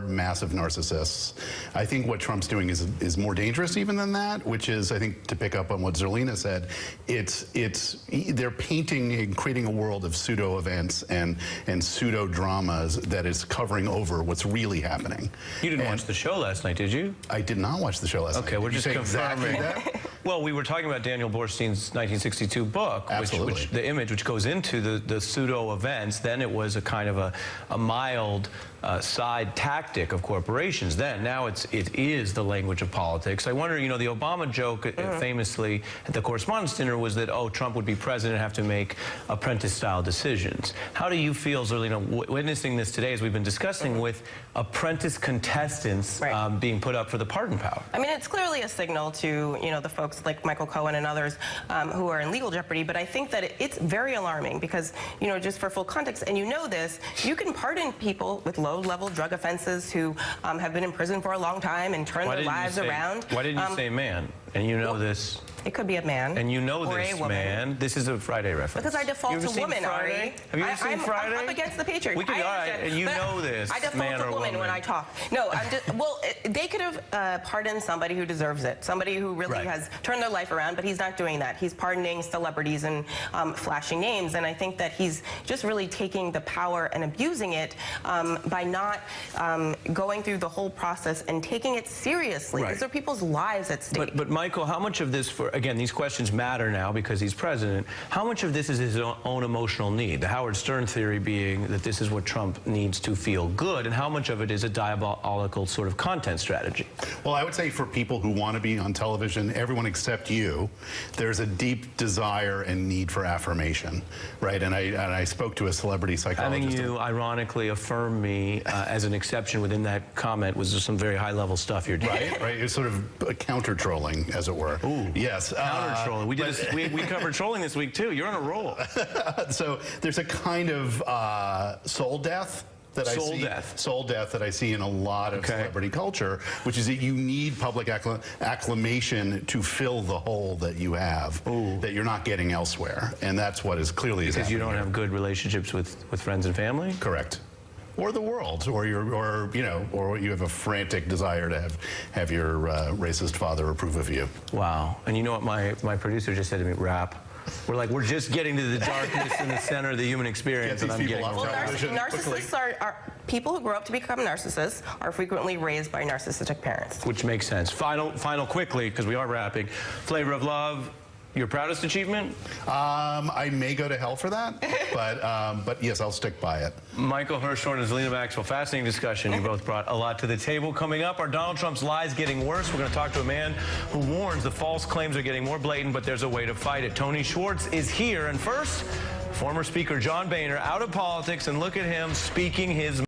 massive narcissists. I think what Trump's doing is more dangerous even than that, which is, I think, to pick up on what Zerlina said, they're painting and creating a world of pseudo events and pseudo dramas that is covering over what's really happening. You didn't watch the show last night, did you? I did not watch the show last night. Okay, we're just confirming. Exactly that? Well, we were talking about Daniel Borstein's 1962 book, which the image which goes into the pseudo events. Then it was a kind of a mild side tactic of corporations. Now it is the language of politics. I wonder, you know, the Obama joke famously at the Correspondents' Dinner was that, oh, Trump would be president and have to make apprentice-style decisions. How do you feel, Zerlina, witnessing this today as we've been discussing with apprentice contestants being put up for the pardon power? I mean, it's clearly a signal to, you know, the folks like Michael Cohen and others who are in legal jeopardy, but I think that it's very alarming because, you know, just for full context, and you know this, you can pardon people with low-level drug offenses who have been in prison for a long time and turn their lives around. Why didn't you say man? And you know this. It could be a man. And you know this, man. This is a Friday reference. Because I default to woman, Ari. Have you ever seen Friday? I'm up against the Patriots. We could, all right, and you know this, I default to woman when I talk. No, I'm just, well, they could have pardoned somebody who deserves it. Somebody who really has turned their life around, but he's not doing that. He's pardoning celebrities and flashing names. And I think that he's just really taking the power and abusing it by not going through the whole process and taking it seriously. These are people's lives at stake. But Michael, how much of this, again, these questions matter now because he's president, how much of this is his own emotional need? The Howard Stern theory being that this is what Trump needs to feel good, and how much of it is a diabolical sort of content strategy? Well, I would say for people who want to be on television, everyone except you, there's a deep desire and need for affirmation, right? And I spoke to a celebrity psychologist. Having you ironically affirm me as an exception within that comment was just some very high-level stuff you're doing. Right. It's sort of counter-trolling, as it were. Ooh. Yes. Counter-trolling. We covered trolling this week, too. You're on a roll. So there's a kind of soul death that soul death that I see in a lot of celebrity culture, which is that you need public acclamation to fill the hole that you have, that you're not getting elsewhere, and that's what is clearly because you don't have good relationships with friends and family. Correct. Or the world, or you have a frantic desire to have your racist father approve of you. Wow. And you know what my producer just said to me? Rap. We're just getting to the darkness in the center of the human experience, and I'm getting narcissists are people who grow up to become narcissists are frequently raised by narcissistic parents. Which makes sense. Final quickly, because we are wrapping. Flavor of Love. Your proudest achievement? I may go to hell for that, but yes, I'll stick by it. Michael Hirschhorn and Zerlina Maxwell, fascinating discussion. You both brought a lot to the table. Coming up, are Donald Trump's lies getting worse? We're going to talk to a man who warns the false claims are getting more blatant, but there's a way to fight it. Tony Schwartz is here. And first, former Speaker John Boehner out of politics, and look at him speaking his